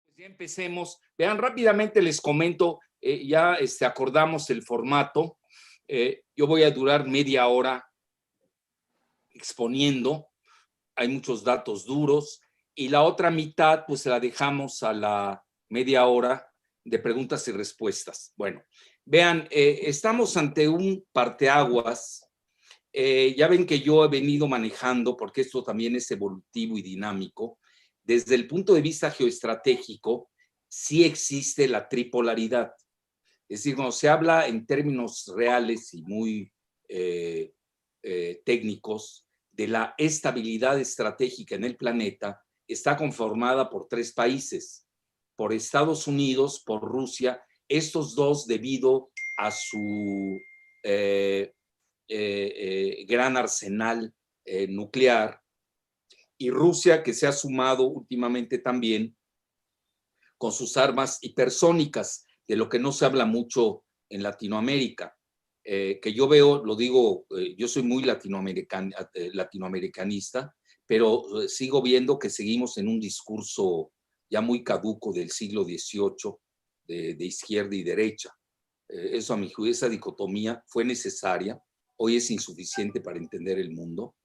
Pues ya empecemos. Vean, rápidamente les comento, ya acordamos el formato. Yo voy a durar media hora exponiendo, hay muchos datos duros, y la otra mitad pues se la dejamos a la media hora de preguntas y respuestas. Bueno, vean, estamos ante un parteaguas. Ya ven que yo he venido manejando, porque esto también es evolutivo y dinámico, desde el punto de vista geoestratégico, sí existe la tripolaridad. Es decir, cuando se habla en términos reales y muy eh, técnicos de la estabilidad estratégica en el planeta, está conformada por tres países, por Estados Unidos, por Rusia, estos dos debido a su eh, gran arsenal nuclear, y Rusia, que se ha sumado últimamente también con sus armas hipersónicas, de lo que no se habla mucho en Latinoamérica, que yo veo, lo digo, yo soy muy latinoamericanista, pero sigo viendo que seguimos en un discurso ya muy caduco del siglo XVIII, de izquierda y derecha. Eso, a mi juicio, esa dicotomía fue necesaria, hoy es insuficiente para entender el mundo,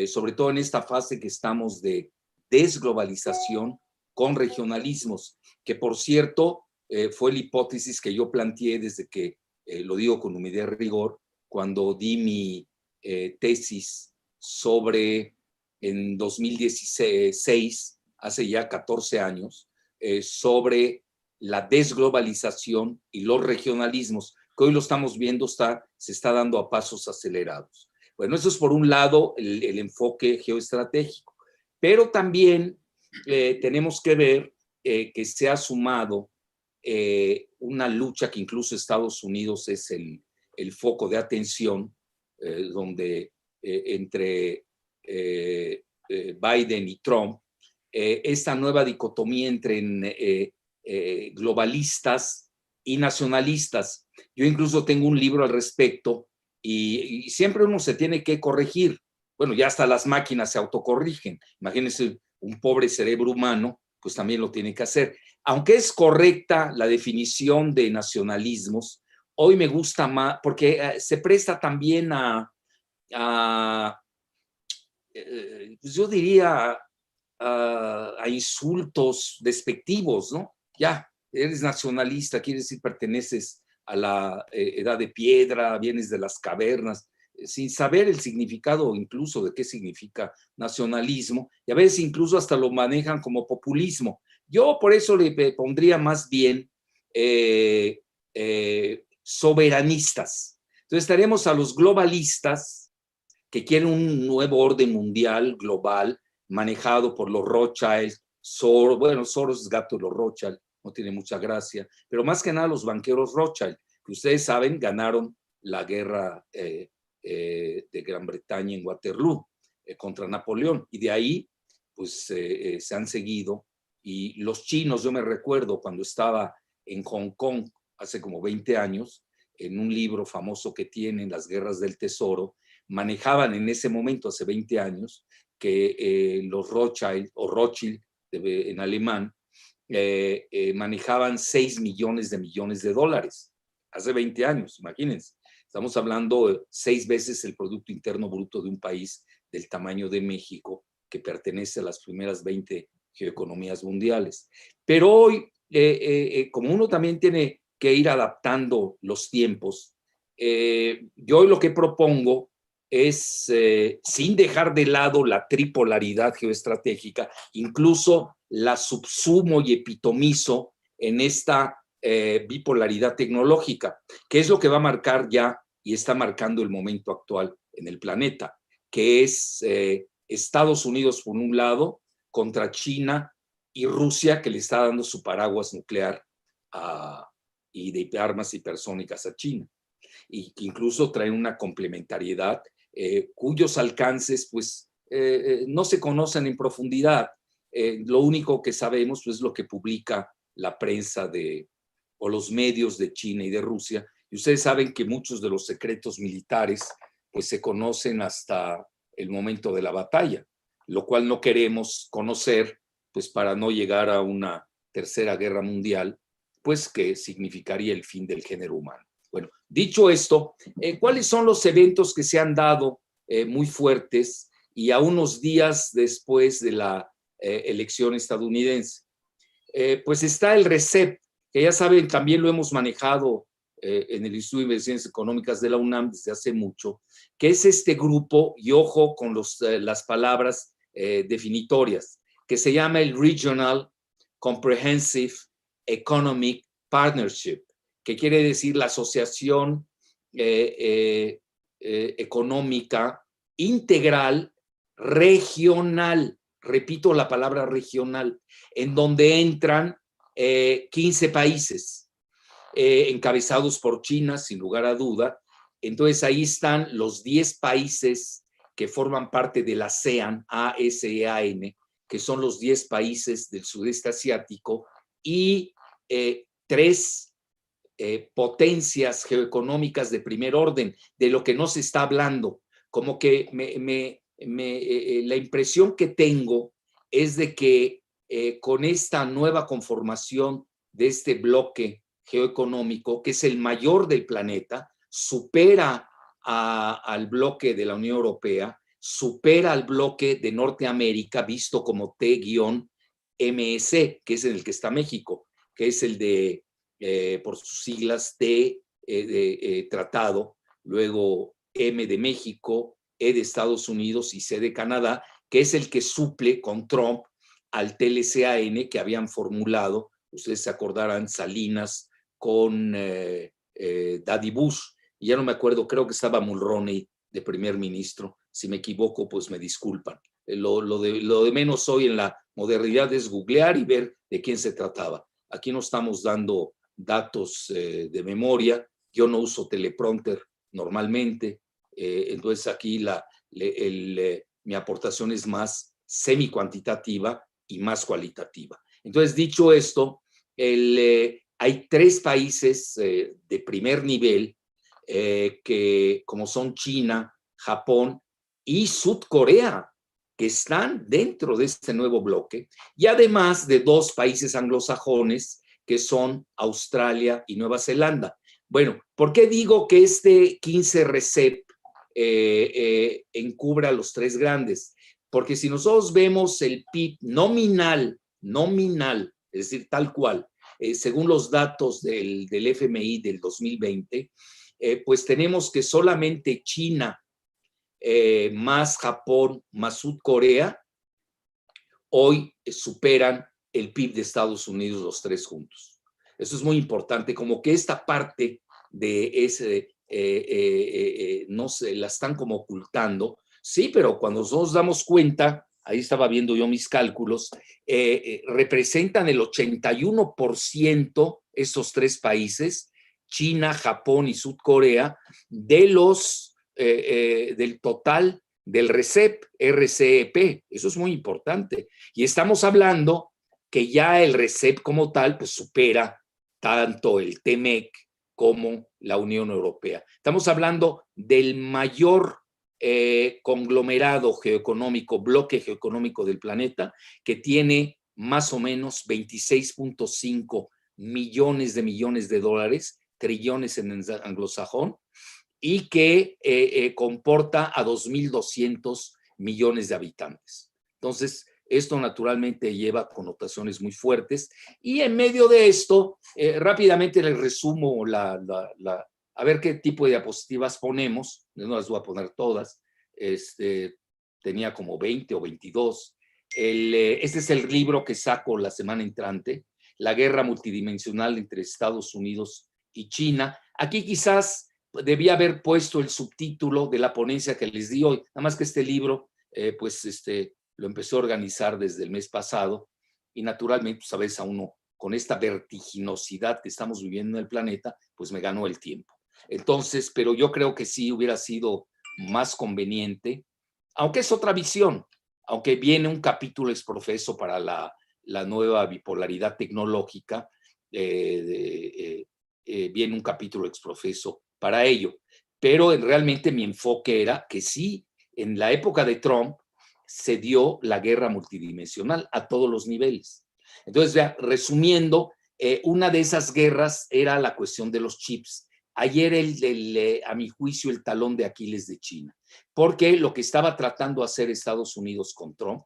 sobre todo en esta fase que estamos de desglobalización con regionalismos, que por cierto fue la hipótesis que yo planteé desde que, lo digo con humildad y rigor, cuando di mi tesis sobre, en 2016, hace ya 14 años, sobre la desglobalización y los regionalismos, que hoy lo estamos viendo, se está dando a pasos acelerados. Bueno, eso es por un lado el enfoque geoestratégico, pero también tenemos que ver que se ha sumado una lucha que incluso Estados Unidos es el foco de atención, donde entre Biden y Trump, esta nueva dicotomía entre globalistas y nacionalistas. Yo incluso tengo un libro al respecto y siempre uno se tiene que corregir. Bueno, ya hasta las máquinas se autocorrigen. Imagínense un pobre cerebro humano, pues también lo tiene que hacer. Aunque es correcta la definición de nacionalismos, hoy me gusta más, porque se presta también pues yo diría, a insultos despectivos, ¿no? Ya, eres nacionalista, quiere decir perteneces a la edad de piedra, vienes de las cavernas, sin saber el significado incluso de qué significa nacionalismo, y a veces incluso hasta lo manejan como populismo. Yo por eso le pondría más bien soberanistas. Entonces estaremos a los globalistas, que quieren un nuevo orden mundial, global, manejado por los Rothschild, Soros, bueno, Soros es gato de los Rothschild, no tiene mucha gracia, pero más que nada los banqueros Rothschild, que ustedes saben, ganaron la guerra de Gran Bretaña en Waterloo contra Napoleón, y de ahí pues se han seguido, y los chinos, yo me recuerdo cuando estaba en Hong Kong hace como 20 años, en un libro famoso que tienen, Las Guerras del Tesoro, manejaban en ese momento, hace 20 años, que los Rothschild o Rothschild en alemán manejaban 6 millones de dólares. Hace 20 años, imagínense. Estamos hablando de 6 veces el Producto Interno Bruto de un país del tamaño de México, que pertenece a las primeras 20 geoeconomías mundiales. Pero hoy, como uno también tiene que ir adaptando los tiempos, yo hoy lo que propongo es, sin dejar de lado la tripolaridad geoestratégica, incluso la subsumo y epitomizo en esta bipolaridad tecnológica, que es lo que va a marcar ya y está marcando el momento actual en el planeta, que es Estados Unidos por un lado contra China y Rusia, que le está dando su paraguas nuclear y de armas hipersónicas a China, y que incluso trae una complementariedad cuyos alcances pues no se conocen en profundidad. Lo único que sabemos pues, es lo que publica la prensa o los medios de China y de Rusia. Y ustedes saben que muchos de los secretos militares pues, se conocen hasta el momento de la batalla, lo cual no queremos conocer pues, para no llegar a una tercera guerra mundial, pues que significaría el fin del género humano. Bueno, dicho esto, ¿cuáles son los eventos que se han dado muy fuertes y a unos días después de la elección estadounidense? Pues está el RCEP, que ya saben, también lo hemos manejado en el Instituto de Investigaciones Económicas de la UNAM desde hace mucho, que es este grupo, y ojo con las palabras definitorias, que se llama el Regional Comprehensive Economic Partnership, que quiere decir la asociación económica integral regional. Repito la palabra regional, en donde entran 15 países, encabezados por China, sin lugar a duda. Entonces ahí están los 10 países que forman parte de la ASEAN, ASEAN, que son los 10 países del sudeste asiático, y 3 potencias geoeconómicas de primer orden, de lo que no se está hablando. Como que la impresión que tengo es de que con esta nueva conformación de este bloque geoeconómico, que es el mayor del planeta, supera al bloque de la Unión Europea, supera al bloque de Norteamérica, visto como T-MS, que es en el que está México, que es el de, por sus siglas, T de tratado, luego M de México, E de Estados Unidos y C de Canadá, que es el que suple con Trump al TLCAN que habían formulado, ustedes se acordarán, Salinas con Daddy Bush, y ya no me acuerdo, creo que estaba Mulroney de primer ministro. Si me equivoco, pues me disculpan. Lo de menos hoy en la modernidad es googlear y ver de quién se trataba. Aquí no estamos dando datos de memoria. Yo no uso teleprompter normalmente. Entonces aquí mi aportación es más semi-cuantitativa y más cualitativa. Entonces, dicho esto, hay 3 países de primer nivel que, como son China, Japón y Sudcorea, que están dentro de este nuevo bloque, y además de 2 países anglosajones, que son Australia y Nueva Zelanda. Bueno, ¿por qué digo que este 15 RCEP encubre a los 3 grandes? Porque si nosotros vemos el PIB nominal, es decir, tal cual, según los datos del FMI del 2020, pues tenemos que solamente China, más Japón, más Sudcorea, hoy superan el PIB de Estados Unidos los 3 juntos. Eso es muy importante, como que esta parte de ese, no sé, la están como ocultando. Sí, pero cuando nos damos cuenta, ahí estaba viendo yo mis cálculos, representan el 81% estos 3 países, China, Japón y Sudcorea, del total del RCEP. Eso es muy importante. Y estamos hablando que ya el RCEP como tal pues supera tanto el TMEC como la Unión Europea. Estamos hablando del mayor conglomerado geoeconómico, bloque geoeconómico del planeta, que tiene más o menos 26.5 millones de dólares, trillones en anglosajón, y que comporta a 2.200 millones de habitantes. Entonces, esto naturalmente lleva connotaciones muy fuertes, y en medio de esto, rápidamente les resumo a ver qué tipo de diapositivas ponemos. No las voy a poner todas, tenía como 20 o 22. Este es el libro que saco la semana entrante, La guerra multidimensional entre Estados Unidos y China. Aquí quizás debía haber puesto el subtítulo de la ponencia que les di hoy, nada más que este libro, lo empecé a organizar desde el mes pasado, y naturalmente, sabes, a uno con esta vertiginosidad que estamos viviendo en el planeta, pues me ganó el tiempo. Entonces, pero yo creo que sí hubiera sido más conveniente, aunque es otra visión, aunque viene un capítulo exprofeso para la nueva bipolaridad tecnológica, viene un capítulo exprofeso para ello. Pero realmente mi enfoque era que sí, en la época de Trump se dio la guerra multidimensional a todos los niveles. Entonces, ya, resumiendo, una de esas guerras era la cuestión de los chips. Ayer, a mi juicio, el talón de Aquiles de China, porque lo que estaba tratando de hacer Estados Unidos con Trump,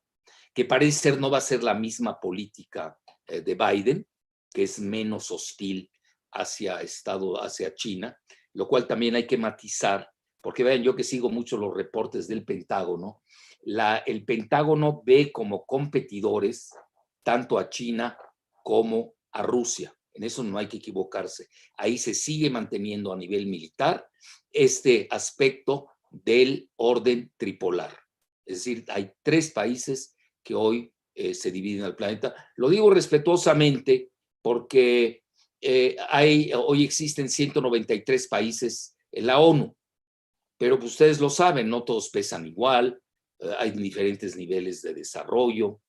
que parece ser no va a ser la misma política de Biden, que es menos hostil hacia China, lo cual también hay que matizar, porque vean, yo que sigo mucho los reportes del Pentágono, el Pentágono ve como competidores tanto a China como a Rusia. En eso no hay que equivocarse. Ahí se sigue manteniendo a nivel militar este aspecto del orden tripolar. Es decir, hay 3 países que hoy se dividen al planeta. Lo digo respetuosamente porque hoy existen 193 países en la ONU, pero pues ustedes lo saben, no todos pesan igual, hay diferentes niveles de desarrollo,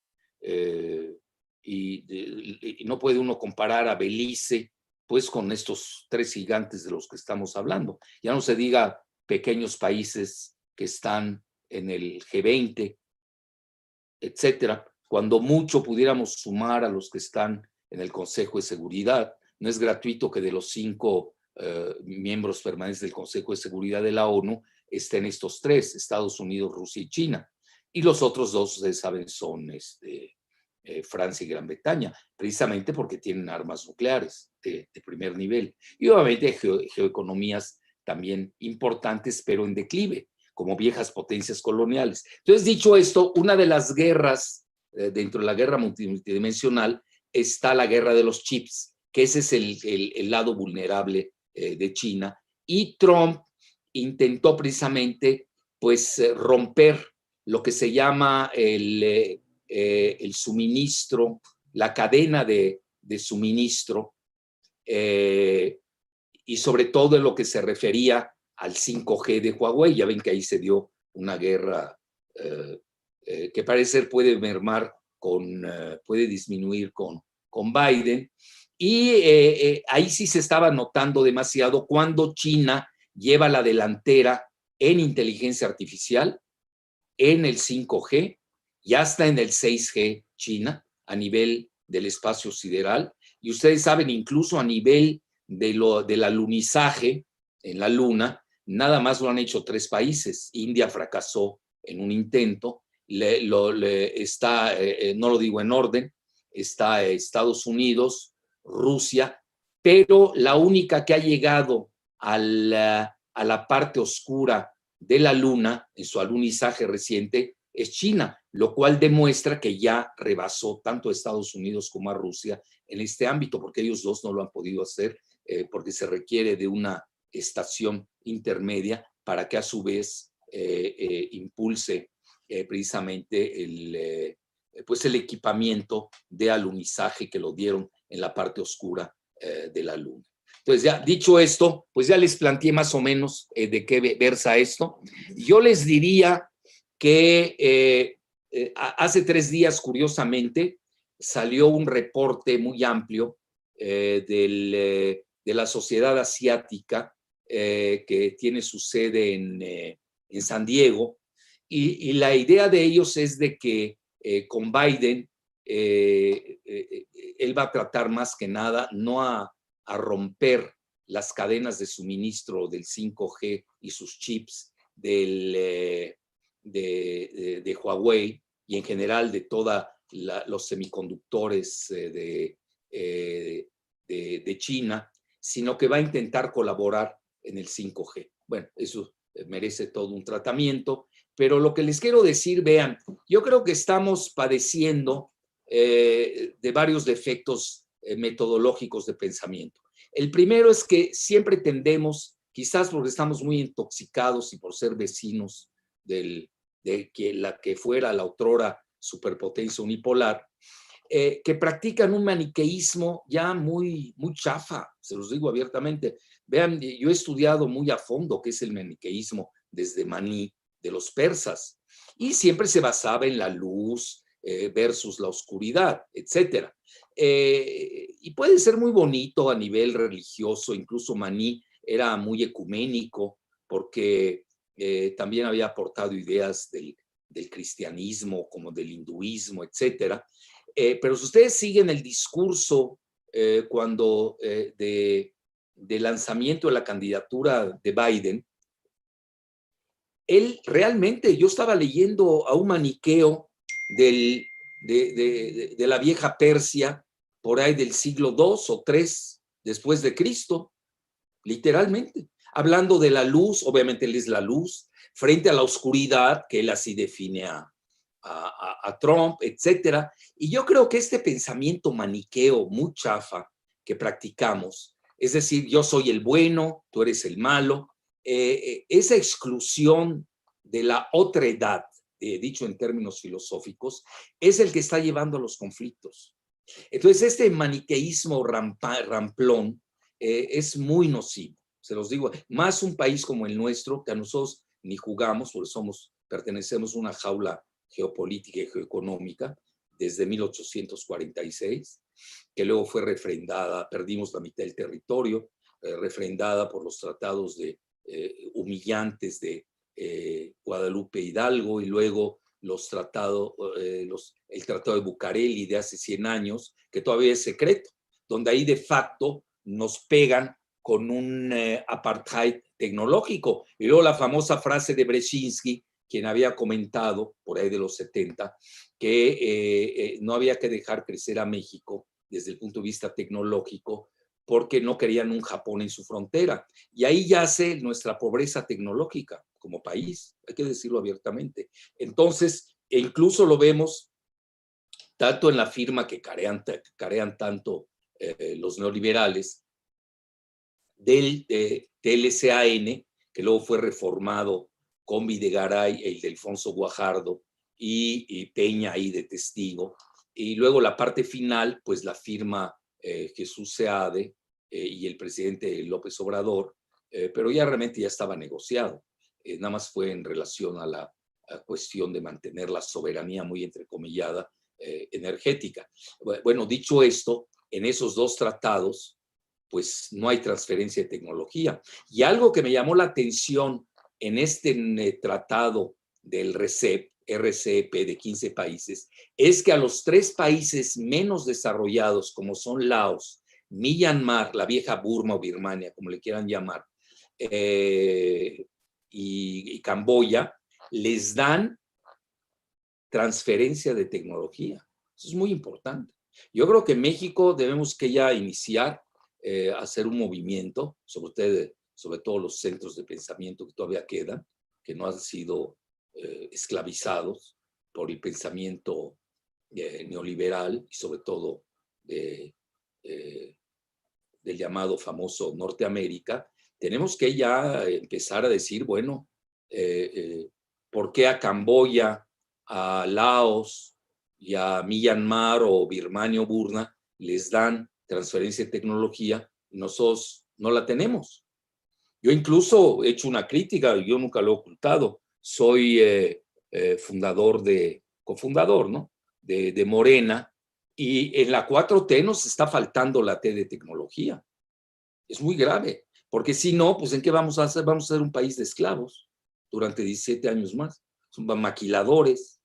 y no puede uno comparar a Belice pues con estos 3 gigantes de los que estamos hablando. Ya no se diga pequeños países que están en el G20, etcétera. Cuando mucho pudiéramos sumar a los que están en el Consejo de Seguridad. No es gratuito que de los 5 miembros permanentes del Consejo de Seguridad de la ONU estén estos 3, Estados Unidos, Rusia y China. Y los otros 2, ustedes saben, son Francia y Gran Bretaña, precisamente porque tienen armas nucleares de primer nivel. Y obviamente geoeconomías también importantes, pero en declive, como viejas potencias coloniales. Entonces, dicho esto, una de las guerras, dentro de la guerra multidimensional, está la guerra de los chips, que ese es el lado vulnerable de China. Y Trump intentó precisamente pues, romper lo que se llama el suministro, la cadena de suministro, y sobre todo en lo que se refería al 5G de Huawei. Ya ven que ahí se dio una guerra que parece ser puede mermar puede disminuir con Biden. Y ahí sí se estaba notando demasiado cuando China lleva la delantera en inteligencia artificial, en el 5G y hasta en el 6G China a nivel del espacio sideral. Y ustedes saben, incluso a nivel del alunizaje en la Luna, nada más lo han hecho 3 países. India fracasó en un intento, no lo digo en orden, está Estados Unidos, Rusia, pero la única que ha llegado a la parte oscura de la Luna en su alunizaje reciente es China, lo cual demuestra que ya rebasó tanto a Estados Unidos como a Rusia en este ámbito, porque ellos 2 no lo han podido hacer, porque se requiere de una estación intermedia para que a su vez impulse precisamente pues el equipamiento de alunizaje que lo dieron en la parte oscura de la Luna. Entonces, ya dicho esto, pues ya les planteé más o menos de qué versa esto. Yo les diría que hace 3 días, curiosamente, salió un reporte muy amplio de la Sociedad Asiática que tiene su sede en San Diego, y la idea de ellos es de que con Biden él va a tratar más que nada no a romper las cadenas de suministro del 5G y sus chips de Huawei y en general de todos los semiconductores de China, sino que va a intentar colaborar en el 5G. Bueno, eso merece todo un tratamiento, pero lo que les quiero decir, vean, yo creo que estamos padeciendo de varios defectos metodológicos de pensamiento. El primero es que siempre tendemos, quizás porque estamos muy intoxicados y por ser vecinos de la que fuera la otrora superpotencia unipolar, que practican un maniqueísmo ya muy chafa, se los digo abiertamente. Vean, yo he estudiado muy a fondo qué es el maniqueísmo desde Maní, de los persas, Y siempre se basaba en la luz versus la oscuridad, etc. Y puede ser muy bonito a nivel religioso, incluso Maní era muy ecuménico porque también había aportado ideas del cristianismo como del hinduismo, etc. Pero si ustedes siguen el discurso cuando de lanzamiento de la candidatura de Biden, él realmente, yo estaba leyendo a un maniqueo de la vieja Persia, por ahí del siglo II o III después de Cristo, literalmente, hablando de la luz, obviamente él es la luz, frente a la oscuridad, que él así define a Trump, etcétera. Y yo creo que este pensamiento maniqueo muy chafa que practicamos, es decir, yo soy el bueno, tú eres el malo, esa exclusión de la otredad, dicho en términos filosóficos, es el que está llevando a los conflictos. Entonces, este maniqueísmo ramplón es muy nocivo, se los digo, más un país como el nuestro, que a nosotros ni jugamos, porque pertenecemos a una jaula geopolítica y geoeconómica desde 1846, que luego fue refrendada, perdimos la mitad del territorio, refrendada por los tratados humillantes de Guadalupe Hidalgo y luego el Tratado de Bucareli de hace 100 años, que todavía es secreto, donde ahí de facto nos pegan con un apartheid tecnológico. Y luego la famosa frase de Brzezinski, quien había comentado por ahí de los 70, que no había que dejar crecer a México desde el punto de vista tecnológico, porque no querían un Japón en su frontera. Y ahí yace nuestra pobreza tecnológica como país, hay que decirlo abiertamente. Entonces, incluso lo vemos tanto en la firma que carean tanto los neoliberales, del TLCAN, que luego fue reformado con Videgaray, el de Alfonso Guajardo y Peña ahí de testigo. Y luego la parte final, pues la firma Jesús Seade y el presidente López Obrador, pero ya realmente ya estaba negociado. Nada más fue en relación a la cuestión de mantener la soberanía muy entrecomillada energética. Bueno, dicho esto, en esos dos tratados, pues no hay transferencia de tecnología. Y algo que me llamó la atención en este tratado del RCEP de 15 países, es que a los 3 países menos desarrollados, como son Laos, Myanmar, la vieja Burma o Birmania, como le quieran llamar, y Camboya, les dan transferencia de tecnología. Eso es muy importante. Yo creo que México debemos que ya iniciar hacer un movimiento, sobre todo los centros de pensamiento que todavía quedan, que no han sido esclavizados por el pensamiento neoliberal y sobre todo del llamado famoso Norteamérica. Tenemos que ya empezar a decir, bueno, ¿por qué a Camboya, a Laos y a Myanmar o Birmania o Burma les dan transferencia de tecnología y nosotros no la tenemos? Yo incluso he hecho una crítica, yo nunca lo he ocultado, soy cofundador, ¿no? de Morena, y en la 4T nos está faltando la T de tecnología. Es muy grave, porque si no, pues ¿en qué vamos a hacer? Vamos a ser un país de esclavos durante 17 años más. Son maquiladores,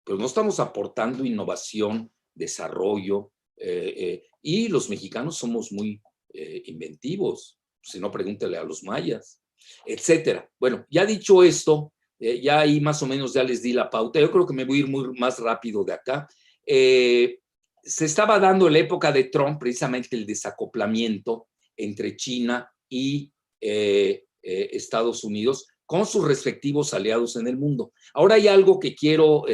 pero no estamos aportando innovación, desarrollo, y los mexicanos somos muy inventivos, si no, pregúntale a los mayas, etcétera. Bueno, ya dicho esto, ya ahí más o menos ya les di la pauta. Yo creo que me voy a ir más rápido de acá. Se estaba dando en la época de Trump precisamente el desacoplamiento entre China y Estados Unidos con sus respectivos aliados en el mundo. Ahora hay algo que quiero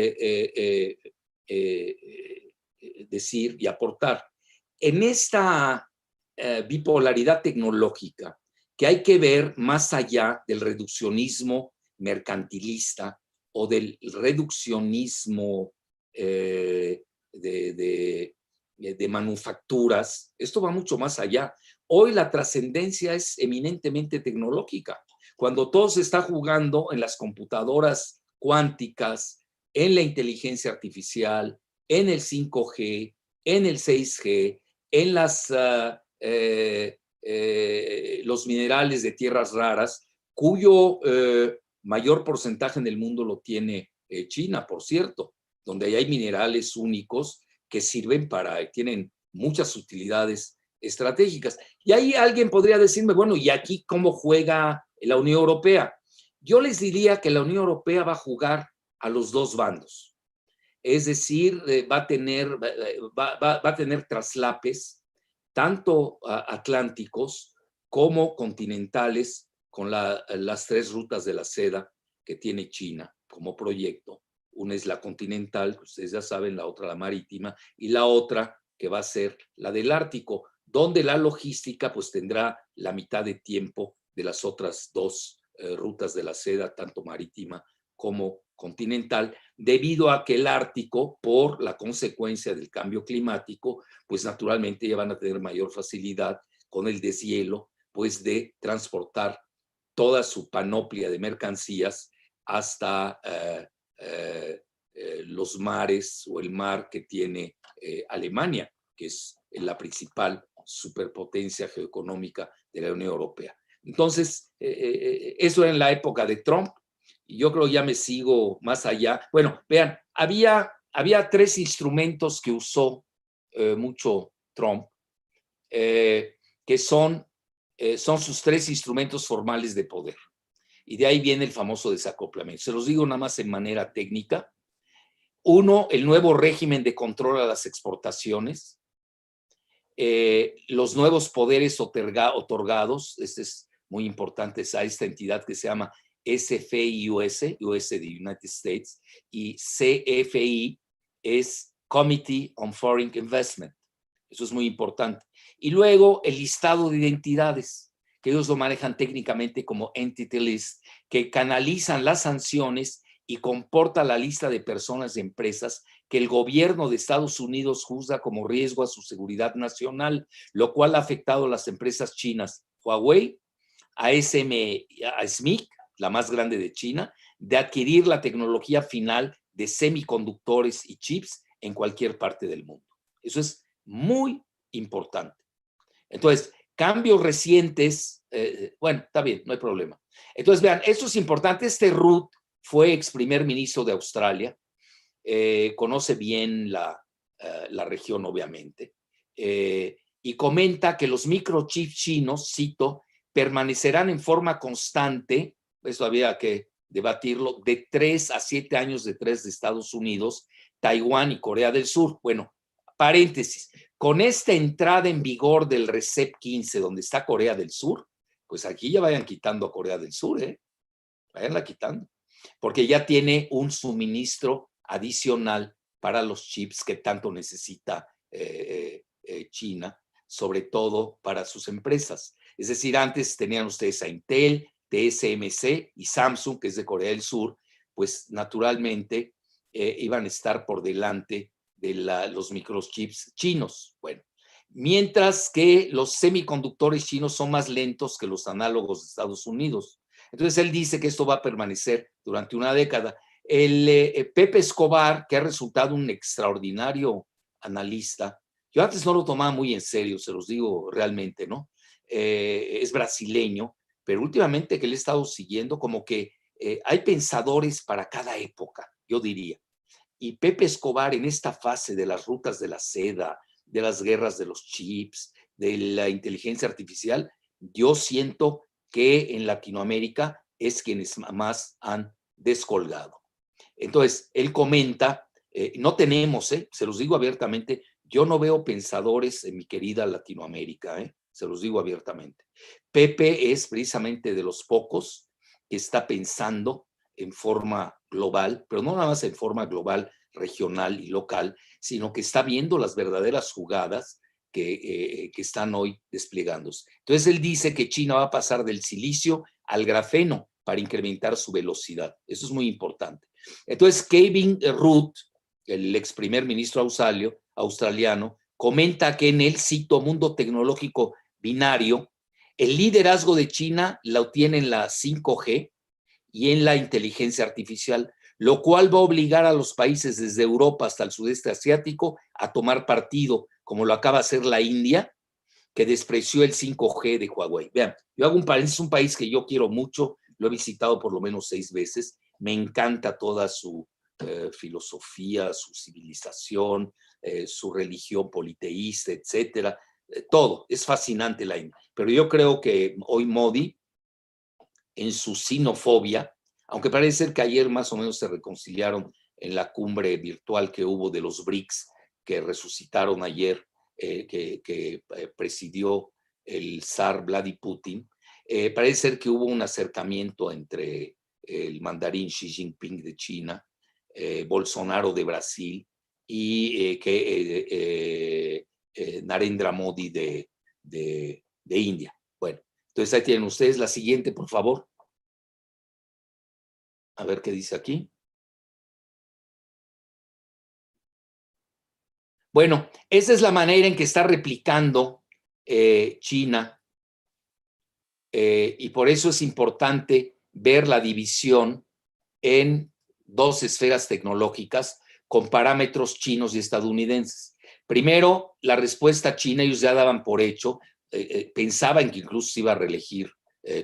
decir y aportar. En esta bipolaridad tecnológica, que hay que ver más allá del reduccionismo mercantilista o del reduccionismo de manufacturas, esto va mucho más allá. Hoy la trascendencia es eminentemente tecnológica. Cuando todo se está jugando en las computadoras cuánticas, en la inteligencia artificial, en el 5G, en el 6G, en los minerales de tierras raras, cuyo mayor porcentaje en el mundo lo tiene China, por cierto, donde hay minerales únicos que sirven tienen muchas utilidades estratégicas. Y ahí alguien podría decirme, bueno, ¿y aquí cómo juega la Unión Europea? Yo les diría que la Unión Europea va a jugar a los dos bandos. Es decir, va a tener traslapes tanto atlánticos como continentales con las 3 rutas de la seda que tiene China como proyecto. Una es la continental, ustedes ya saben, la otra la marítima, y la otra que va a ser la del Ártico, donde la logística pues tendrá la mitad de tiempo de las otras 2 rutas de la seda, tanto marítima como continental, debido a que el Ártico, por la consecuencia del cambio climático, pues naturalmente ya van a tener mayor facilidad con el deshielo, pues de transportar toda su panoplia de mercancías hasta los mares o el mar que tiene Alemania, que es la principal superpotencia geoeconómica de la Unión Europea. Entonces, eso era en la época de Trump, y yo creo ya me sigo más allá. Bueno, vean, había 3 instrumentos que usó mucho Trump, que son sus 3 instrumentos formales de poder. Y de ahí viene el famoso desacoplamiento. Se los digo nada más en manera técnica. 1, el nuevo régimen de control a las exportaciones, los nuevos poderes otorgados, este es muy importante, a esta entidad que se llama SFI-US, US de United States, y CFI es Committee on Foreign Investment. Eso es muy importante. Y luego el listado de identidades, que ellos lo manejan técnicamente como Entity List, que canalizan las sanciones y comporta la lista de personas y empresas que el gobierno de Estados Unidos juzga como riesgo a su seguridad nacional, lo cual ha afectado a las empresas chinas Huawei, a SMIC, la más grande de China, de adquirir la tecnología final de semiconductores y chips en cualquier parte del mundo. Eso es muy importante. Entonces, cambios recientes, bueno, está bien, no hay problema. Entonces, vean, esto es importante. Este Rudd fue ex primer ministro de Australia, conoce bien la región, obviamente, y comenta que los microchips chinos, cito, permanecerán en forma constante, eso había que debatirlo, de 3 a 7 años detrás de Estados Unidos, Taiwán y Corea del Sur. Bueno, paréntesis, con esta entrada en vigor del RCEP 15, donde está Corea del Sur, pues aquí ya vayan quitando a Corea del Sur, vayanla quitando, porque ya tiene un suministro adicional para los chips que tanto necesita China, sobre todo para sus empresas. Es decir, antes tenían ustedes a Intel, TSMC y Samsung, que es de Corea del Sur, pues naturalmente iban a estar por delante de los microchips chinos. Bueno, mientras que los semiconductores chinos son más lentos que los análogos de Estados Unidos. Entonces él dice que esto va a permanecer durante una década. El Pepe Escobar, que ha resultado un extraordinario analista, yo antes no lo tomaba muy en serio, se los digo realmente, ¿no? Es brasileño, pero últimamente que le he estado siguiendo, como que hay pensadores para cada época, yo diría. Y Pepe Escobar en esta fase de las rutas de la seda, de las guerras de los chips, de la inteligencia artificial, yo siento que en Latinoamérica es quienes más han descolgado. Entonces, él comenta, no tenemos, se los digo abiertamente, yo no veo pensadores en mi querida Latinoamérica, se los digo abiertamente. Pepe es precisamente de los pocos que está pensando en forma global, pero no nada más en forma global, regional y local, sino que está viendo las verdaderas jugadas que están hoy desplegándose. Entonces él dice que China va a pasar del silicio al grafeno para incrementar su velocidad. Eso es muy importante. Entonces Kevin Rudd, el ex primer ministro australiano, comenta que en el cito mundo tecnológico binario, el liderazgo de China lo tiene en la 5G y en la inteligencia artificial, lo cual va a obligar a los países desde Europa hasta el sudeste asiático a tomar partido, como lo acaba de hacer la India, que despreció el 5G de Huawei. Vean, yo hago un paréntesis, es un país que yo quiero mucho, lo he visitado por lo menos 6 veces, me encanta toda su filosofía, su civilización, su religión politeísta, etcétera, todo, es fascinante la India. Pero yo creo que hoy Modi, en su sinofobia, aunque parece ser que ayer más o menos se reconciliaron en la cumbre virtual que hubo de los BRICS, que resucitaron ayer, que presidió el zar Vladimir Putin, parece ser que hubo un acercamiento entre el mandarín Xi Jinping de China, Bolsonaro de Brasil y Narendra Modi de India. Bueno, entonces ahí tienen ustedes la siguiente, por favor. A ver qué dice aquí. Bueno, esa es la manera en que está replicando China y por eso es importante ver la división en dos esferas tecnológicas con parámetros chinos y estadounidenses. Primero, la respuesta china, ellos ya daban por hecho, pensaban que incluso se iba a reelegir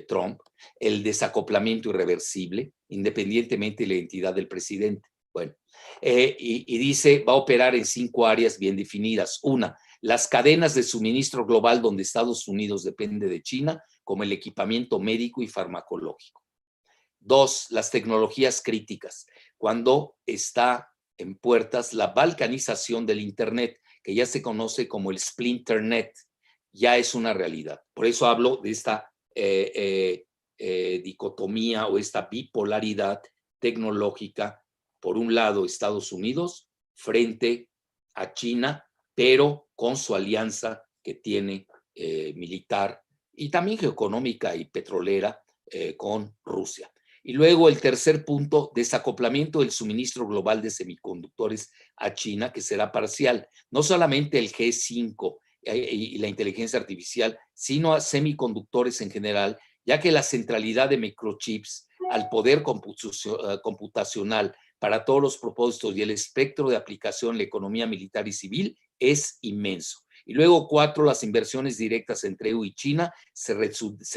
Trump, el desacoplamiento irreversible, independientemente de la identidad del presidente. Bueno, y dice, va a operar en 5 áreas bien definidas. Una, las cadenas de suministro global donde Estados Unidos depende de China, como el equipamiento médico y farmacológico. 2, las tecnologías críticas, cuando está en puertas la balcanización del Internet, que ya se conoce como el Splinternet, ya es una realidad. Por eso hablo de esta dicotomía o esta bipolaridad tecnológica, por un lado Estados Unidos frente a China, pero con su alianza que tiene militar y también geoeconómica y petrolera con Rusia. Y luego el tercer punto, desacoplamiento del suministro global de semiconductores a China, que será parcial. No solamente el G5 y la inteligencia artificial, sino a semiconductores en general, ya que la centralidad de microchips al poder computacional para todos los propósitos y el espectro de aplicación en la economía militar y civil es inmenso. Y luego 4, las inversiones directas entre EU y China se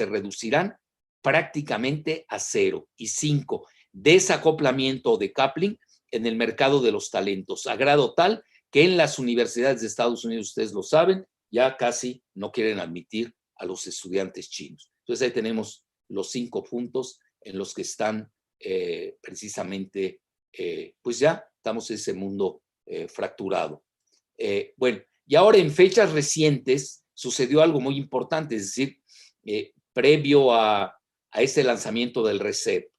reducirán prácticamente a 0. Y 5, desacoplamiento o decoupling en el mercado de los talentos, a grado tal que en las universidades de Estados Unidos, ustedes lo saben, ya casi no quieren admitir a los estudiantes chinos. Entonces ahí tenemos los 5 puntos en los que están precisamente, pues ya estamos en ese mundo fracturado. Bueno, y ahora en fechas recientes sucedió algo muy importante, es decir, previo a ese lanzamiento del RCEP,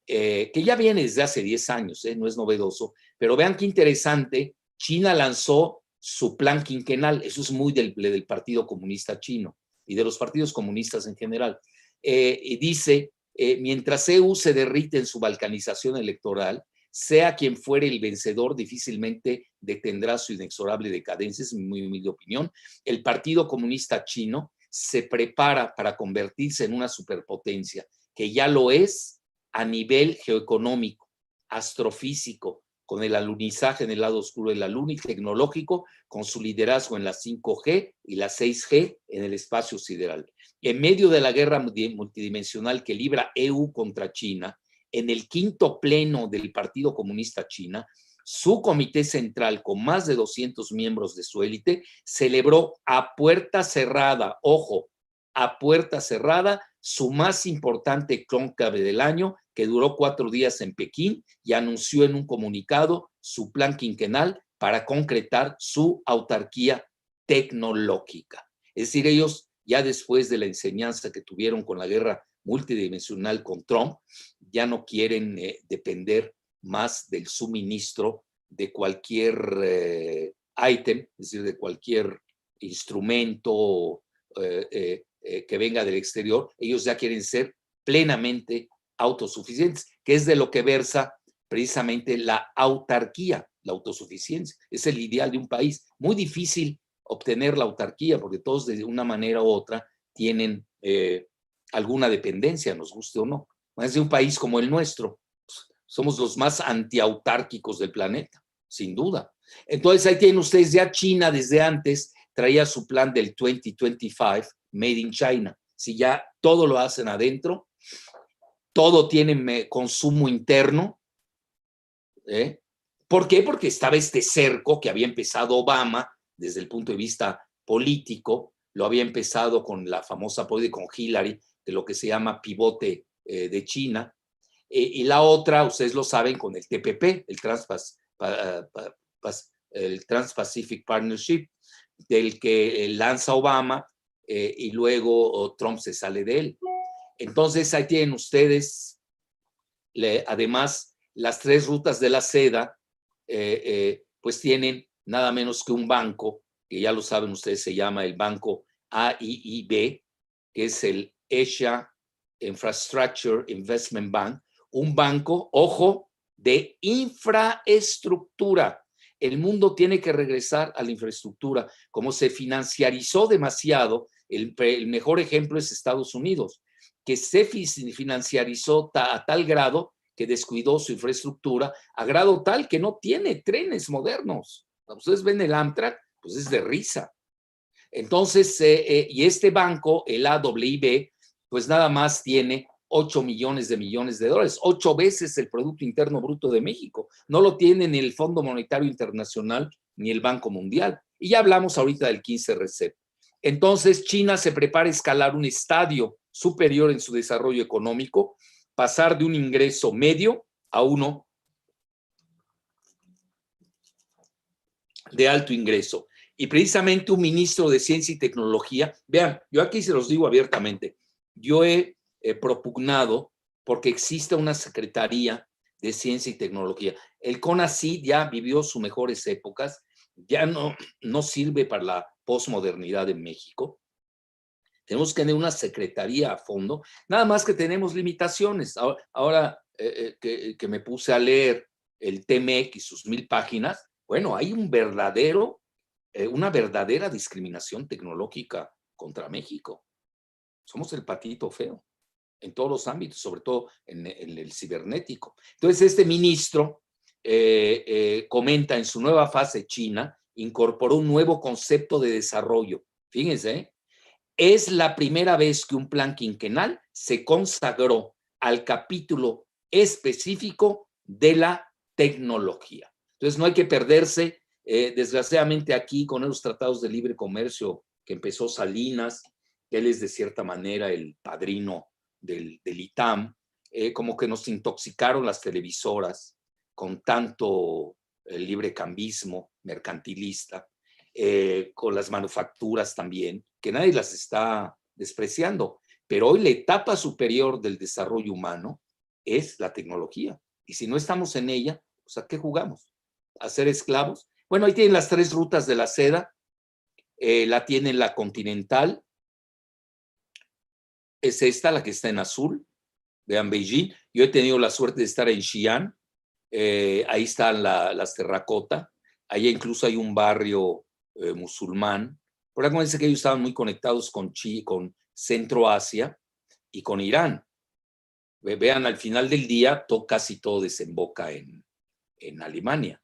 que ya viene desde hace 10 años, no es novedoso, pero vean qué interesante, China lanzó su plan quinquenal, eso es muy del Partido Comunista Chino y de los partidos comunistas en general, y dice, mientras EU se derrite en su balcanización electoral, sea quien fuere el vencedor, difícilmente detendrá su inexorable decadencia, es mi humilde opinión. El Partido Comunista Chino se prepara para convertirse en una superpotencia, que ya lo es a nivel geoeconómico, astrofísico, con el alunizaje en el lado oscuro de la Luna y tecnológico, con su liderazgo en la 5G y la 6G en el espacio sideral. En medio de la guerra multidimensional que libra EU contra China, en el 5º pleno del Partido Comunista China, su comité central, con más de 200 miembros de su élite, celebró a puerta cerrada, ojo, a puerta cerrada, su más importante cónclave del año, que duró 4 días en Pekín, y anunció en un comunicado su plan quinquenal para concretar su autarquía tecnológica. Es decir, ellos, ya después de la enseñanza que tuvieron con la guerra multidimensional con Trump, ya no quieren depender más del suministro de cualquier ítem, es decir, de cualquier instrumento que venga del exterior. Ellos ya quieren ser plenamente autosuficientes, que es de lo que versa precisamente la autarquía, la autosuficiencia. Es el ideal de un país. Muy difícil obtener la autarquía, porque todos de una manera u otra tienen alguna dependencia, nos guste o no. Es de un país como el nuestro, Somos los más antiautárquicos del planeta, sin duda. Entonces ahí tienen ustedes ya China desde antes traía su plan del 2025 Made in China. Si ya todo lo hacen adentro, todo tiene consumo interno. ¿Por qué? Porque estaba este cerco que había empezado Obama desde el punto de vista político, lo había empezado con la famosa política con Hillary, de lo que se llama pivote de China, y la otra, ustedes lo saben, con el TPP, el Trans-Pacific Partnership, del que lanza Obama y luego Trump se sale de él. Entonces ahí tienen ustedes, además, las 3 rutas de la seda, pues tienen nada menos que un banco, que ya lo saben ustedes, se llama el banco AIIB, que es el Asia Infrastructure Investment Bank, un banco, ojo, de infraestructura. El mundo tiene que regresar a la infraestructura. Como se financiarizó demasiado, el mejor ejemplo es Estados Unidos, que se financiarizó a tal grado que descuidó su infraestructura, a grado tal que no tiene trenes modernos. Ustedes ven el Amtrak, pues es de risa. Entonces, y este banco, el AIIB, pues nada más tiene 8 millones de dólares, 8 veces el Producto Interno Bruto de México. No lo tiene ni el Fondo Monetario Internacional ni el Banco Mundial. Y ya hablamos ahorita del 15 RCEP. Entonces, China se prepara a escalar un estadio superior en su desarrollo económico, pasar de un ingreso medio a uno de alto ingreso. Y precisamente un ministro de Ciencia y Tecnología, vean, yo aquí se los digo abiertamente, yo he propugnado porque exista una Secretaría de Ciencia y Tecnología. El CONACYT ya vivió sus mejores épocas, ya no sirve para la posmodernidad en México. Tenemos que tener una secretaría a fondo, nada más que tenemos limitaciones. Ahora que me puse a leer el TMEC y sus 1000 páginas, bueno, hay una verdadera discriminación tecnológica contra México. Somos el patito feo en todos los ámbitos, sobre todo en el cibernético. Entonces, este ministro comenta en su nueva fase China, incorporó un nuevo concepto de desarrollo. Fíjense, es la primera vez que un plan quinquenal se consagró al capítulo específico de la tecnología. Entonces, no hay que perderse. Desgraciadamente aquí, con los tratados de libre comercio que empezó Salinas, que él es de cierta manera el padrino del ITAM, como que nos intoxicaron las televisoras con tanto librecambismo mercantilista, con las manufacturas también, que nadie las está despreciando. Pero hoy la etapa superior del desarrollo humano es la tecnología. Y si no estamos en ella, pues ¿a qué jugamos? ¿A ser esclavos? Bueno, ahí tienen las 3 rutas de la seda. La tienen la continental. Es esta, la que está en azul. Vean Beijing. Yo he tenido la suerte de estar en Xi'an. Ahí están las terracota. Allá incluso hay un barrio musulmán. Por acuérdense que ellos estaban muy conectados con Centro Asia y con Irán. Vean, al final del día casi todo desemboca en Alemania.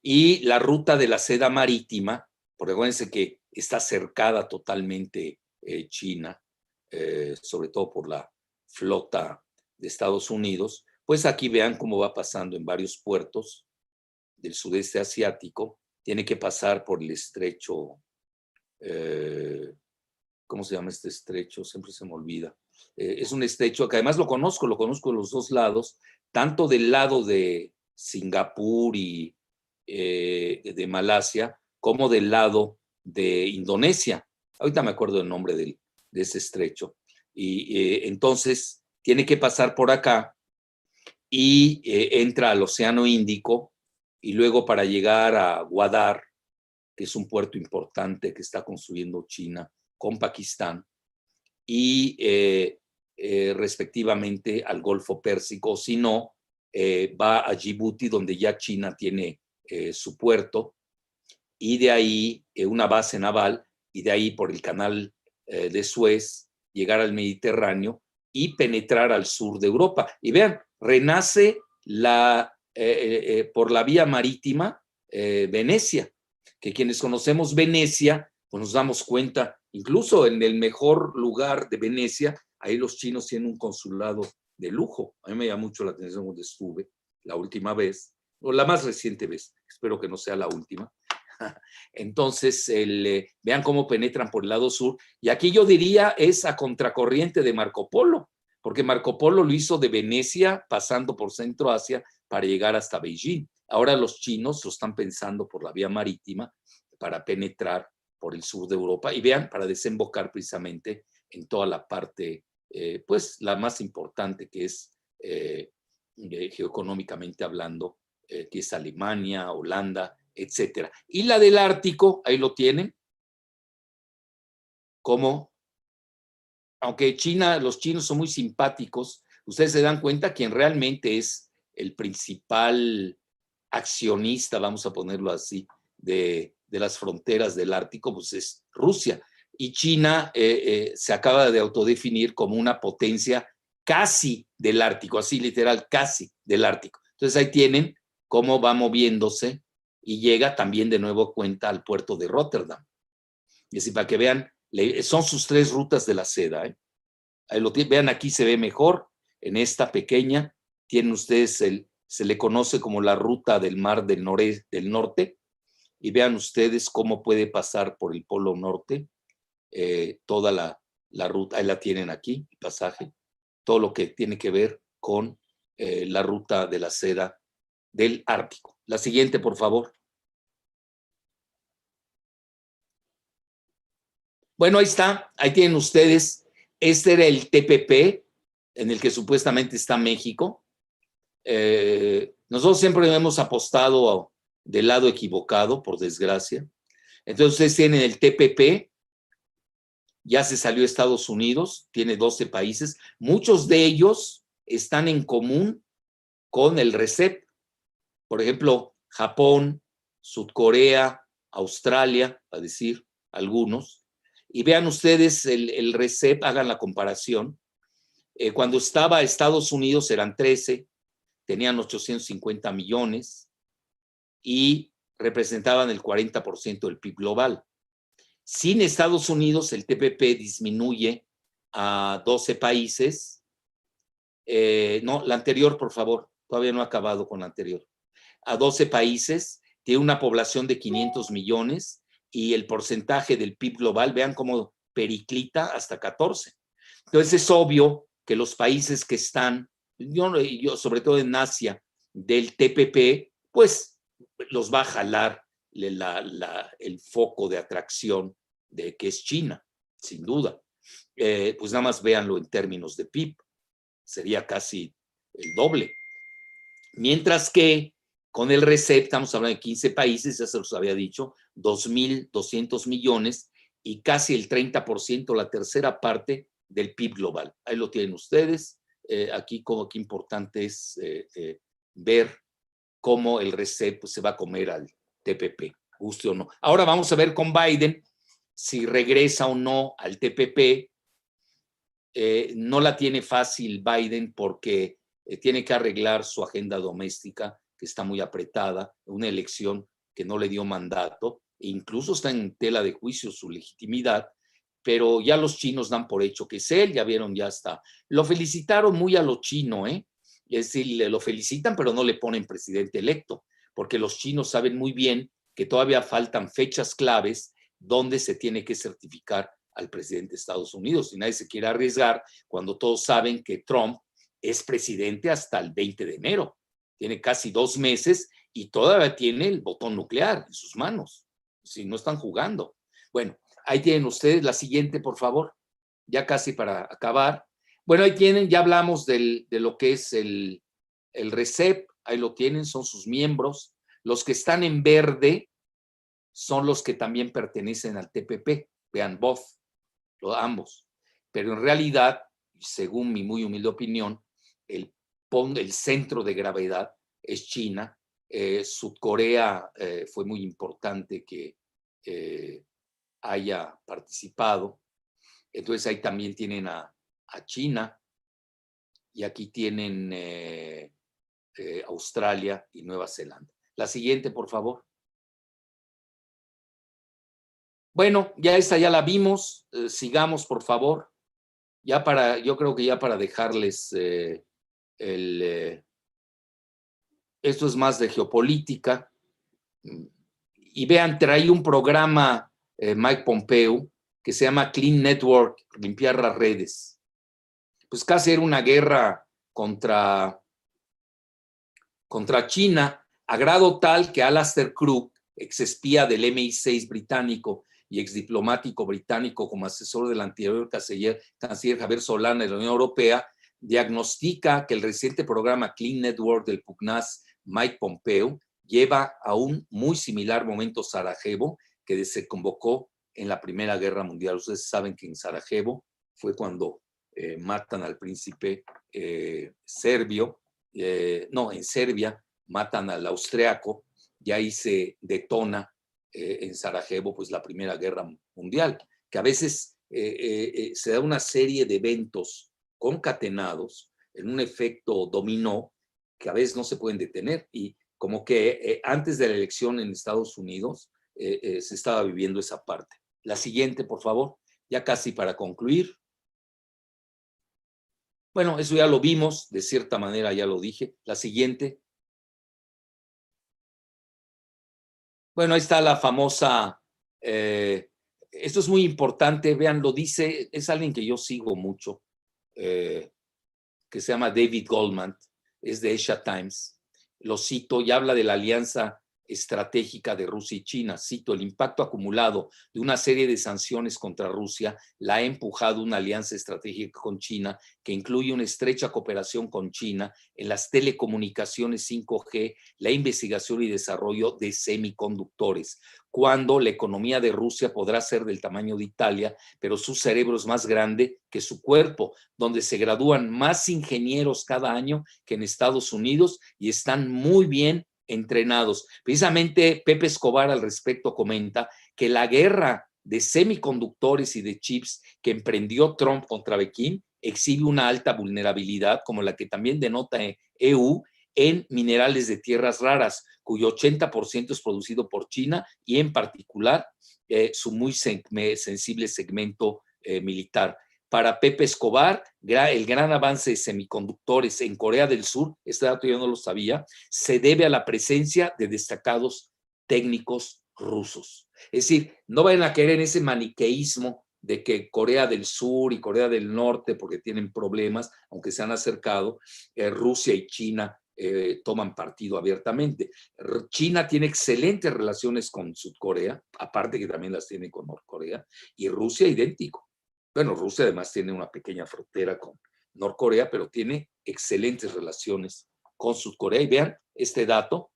Y la ruta de la seda marítima, porque acuérdense que está cercada totalmente China, sobre todo por la flota de Estados Unidos, pues aquí vean cómo va pasando en varios puertos del sudeste asiático. Tiene que pasar por el estrecho, ¿cómo se llama este estrecho? Siempre se me olvida. Es un estrecho que además lo conozco de los 2 lados, tanto del lado de Singapur y de Malasia, como del lado de Indonesia. Ahorita me acuerdo el nombre de ese estrecho. Y entonces tiene que pasar por acá y entra al Océano Índico, y luego para llegar a Gwadar, que es un puerto importante que está construyendo China con Pakistán, y respectivamente al Golfo Pérsico. Si no, va a Djibouti, donde ya China tiene su puerto, y de ahí una base naval, y de ahí por el canal de Suez llegar al Mediterráneo y penetrar al sur de Europa. Y vean, renace por la vía marítima Venecia, que quienes conocemos Venecia, pues nos damos cuenta, incluso en el mejor lugar de Venecia, ahí los chinos tienen un consulado de lujo. A mí me llama mucho la atención cuando estuve la última vez, o la más reciente vez, espero que no sea la última. Entonces, vean cómo penetran por el lado sur. Y aquí yo diría es a contracorriente de Marco Polo, porque Marco Polo lo hizo de Venecia, pasando por Centro Asia, para llegar hasta Beijing. Ahora los chinos lo están pensando por la vía marítima para penetrar por el sur de Europa y vean, para desembocar precisamente en toda la parte, pues la más importante que es geoeconómicamente hablando, que es Alemania, Holanda, etcétera. Y la del Ártico, ahí lo tienen, como, aunque China, los chinos son muy simpáticos, ustedes se dan cuenta quien realmente es el principal accionista, vamos a ponerlo así, de las fronteras del Ártico, pues es Rusia. Y China se acaba de autodefinir como una potencia casi del Ártico, así literal, casi del Ártico. Entonces ahí tienen cómo va moviéndose y llega también de nuevo cuenta al puerto de Rotterdam. Y así para que vean, son sus 3 rutas de la seda. Ahí lo vean, aquí se ve mejor, en esta pequeña, tienen ustedes se le conoce como la ruta del mar del norte, y vean ustedes cómo puede pasar por el polo norte, toda la ruta, ahí la tienen aquí, el pasaje, todo lo que tiene que ver con la ruta de la seda del Ártico. La siguiente, por favor. Bueno, ahí está, ahí tienen ustedes, este era el TPP, en el que supuestamente está México. Nosotros siempre hemos apostado del lado equivocado, por desgracia. Entonces ustedes tienen el TPP, ya se salió Estados Unidos, tiene 12 países, muchos de ellos están en común con el RCEP. Por ejemplo, Japón, Sudcorea, Australia, a decir algunos. Y vean ustedes el RCEP, hagan la comparación. Cuando estaba Estados Unidos eran 13, tenían 850 millones y representaban el 40% del PIB global. Sin Estados Unidos, el TPP disminuye a 12 países. No, la anterior, por favor, todavía no he acabado con la anterior. A 12 países, tiene una población de 500 millones y el porcentaje del PIB global, vean cómo periclita hasta 14. Entonces es obvio que los países que están, yo sobre todo en Asia, del TPP, pues los va a jalar el foco de atracción de que es China, sin duda. Pues nada más véanlo en términos de PIB, sería casi el doble. Mientras que con el RCEP, estamos hablando de 15 países, ya se los había dicho, 2.200 millones y casi el 30%, la tercera parte del PIB global. Ahí lo tienen ustedes. Aquí como que importante es ver cómo el RCEP pues, se va a comer al TPP, guste o no. Ahora vamos a ver con Biden si regresa o no al TPP. No la tiene fácil Biden porque tiene que arreglar su agenda doméstica, que está muy apretada, una elección que no le dio mandato, e incluso está en tela de juicio su legitimidad, pero ya los chinos dan por hecho que es él, ya vieron, ya está. Lo felicitaron muy a lo chino, ¿eh? Es decir, lo felicitan, pero no le ponen presidente electo, porque los chinos saben muy bien que todavía faltan fechas claves donde se tiene que certificar al presidente de Estados Unidos y nadie se quiere arriesgar cuando todos saben que Trump es presidente hasta el 20 de enero. Tiene casi 2 meses y todavía tiene el botón nuclear en sus manos. Si no están jugando. Bueno, ahí tienen ustedes la siguiente, por favor. Ya casi para acabar. Bueno, ahí tienen, ya hablamos de lo que es el RCEP. Ahí lo tienen, son sus miembros. Los que están en verde son los que también pertenecen al TPP. Vean, both, ambos. Pero en realidad, según mi muy humilde opinión, el centro de gravedad es China. Sudcorea fue muy importante que haya participado. Entonces ahí también tienen a China y aquí tienen Australia y Nueva Zelanda. La siguiente, por favor. Bueno, ya esta ya la vimos. Sigamos, por favor. Yo creo que ya para dejarles esto es más de geopolítica. Y vean, trae un programa Mike Pompeo que se llama Clean Network, limpiar las redes. Pues casi era una guerra contra China, a grado tal que Alastair Crooke, exespía del MI6 británico y exdiplomático británico como asesor del anterior canciller Javier Solana de la Unión Europea, diagnostica que el reciente programa Clean Network del pugnaz Mike Pompeo lleva a un muy similar momento Sarajevo que se convocó en la Primera Guerra Mundial. Ustedes saben que en Sarajevo fue cuando matan al príncipe serbio, en Serbia matan al austriaco y ahí se detona en Sarajevo pues la Primera Guerra Mundial, que a veces se da una serie de eventos concatenados en un efecto dominó que a veces no se pueden detener y como que antes de la elección en Estados Unidos se estaba viviendo esa parte. La siguiente, por favor, ya casi para concluir. Bueno, eso ya lo vimos, de cierta manera ya lo dije. La siguiente. Bueno, ahí está la famosa, esto es muy importante, vean, lo dice, es alguien que yo sigo mucho, que se llama David Goldman, es de Asia Times, lo cito y habla de la alianza estratégica de Rusia y China. Cito, el impacto acumulado de una serie de sanciones contra Rusia la ha empujado una alianza estratégica con China que incluye una estrecha cooperación con China en las telecomunicaciones 5G, la investigación y desarrollo de semiconductores, cuando la economía de Rusia podrá ser del tamaño de Italia, pero su cerebro es más grande que su cuerpo, donde se gradúan más ingenieros cada año que en Estados Unidos y están muy bien entrenados. Precisamente Pepe Escobar al respecto comenta que la guerra de semiconductores y de chips que emprendió Trump contra Pekín exhibe una alta vulnerabilidad, como la que también denota EU en minerales de tierras raras, cuyo 80% es producido por China y en particular su muy sensible segmento militar. Para Pepe Escobar, el gran avance de semiconductores en Corea del Sur, este dato yo no lo sabía, se debe a la presencia de destacados técnicos rusos. Es decir, no vayan a caer en ese maniqueísmo de que Corea del Sur y Corea del Norte, porque tienen problemas, aunque se han acercado, Rusia y China toman partido abiertamente. China tiene excelentes relaciones con Sudcorea, aparte que también las tiene con Norcorea, y Rusia idéntico. Bueno, Rusia además tiene una pequeña frontera con Norcorea, pero tiene excelentes relaciones con Sudcorea. Y vean este dato,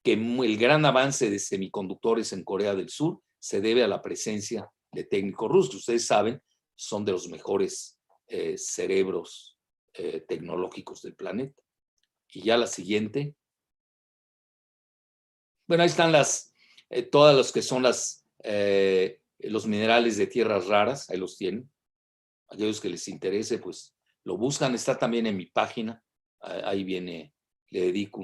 que el gran avance de semiconductores en Corea del Sur se debe a la presencia de técnicos rusos. Ustedes saben, son de los mejores cerebros tecnológicos del planeta. Y ya la siguiente. Bueno, ahí están todas las que son los minerales de tierras raras, ahí los tienen. Aquellos que les interese, pues lo buscan, está también en mi página, ahí viene, le dedico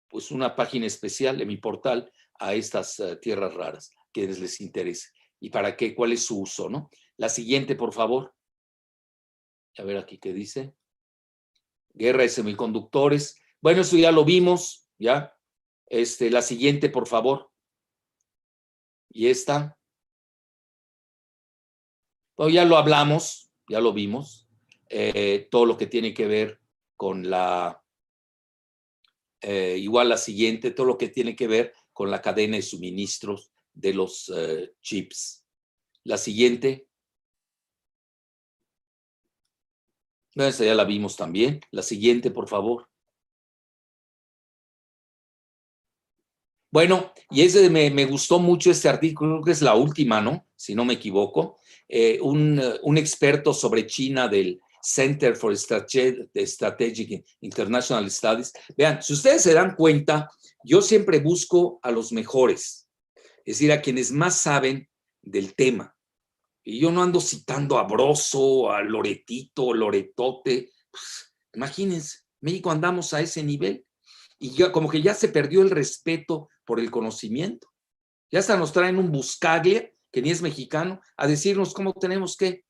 pues una página especial en mi portal a estas tierras raras, quienes les interese. ¿Y para qué? ¿Cuál es su uso, no? La siguiente, por favor. A ver aquí qué dice. Guerra de semiconductores. Bueno, eso ya lo vimos, ¿ya? La siguiente, por favor. Y esta. Bueno, ya lo hablamos, ya lo vimos. Todo lo que tiene que ver con igual la siguiente, todo lo que tiene que ver con la cadena de suministros de los chips. La siguiente. Bueno, esta ya la vimos también. La siguiente, por favor. Bueno, y me gustó mucho este artículo, creo que es la última, ¿no? Si no me equivoco. Un experto sobre China del Center for Strategic International Studies. Vean, si ustedes se dan cuenta, yo siempre busco a los mejores, es decir, a quienes más saben del tema. Y yo no ando citando a Broso, a Loretito, Loretote. Pues, Imagínense, México andamos a ese nivel y ya, como que ya se perdió el respeto por el conocimiento. Ya hasta nos traen un Buscaglia, que ni es mexicano, a decirnos cómo tenemos que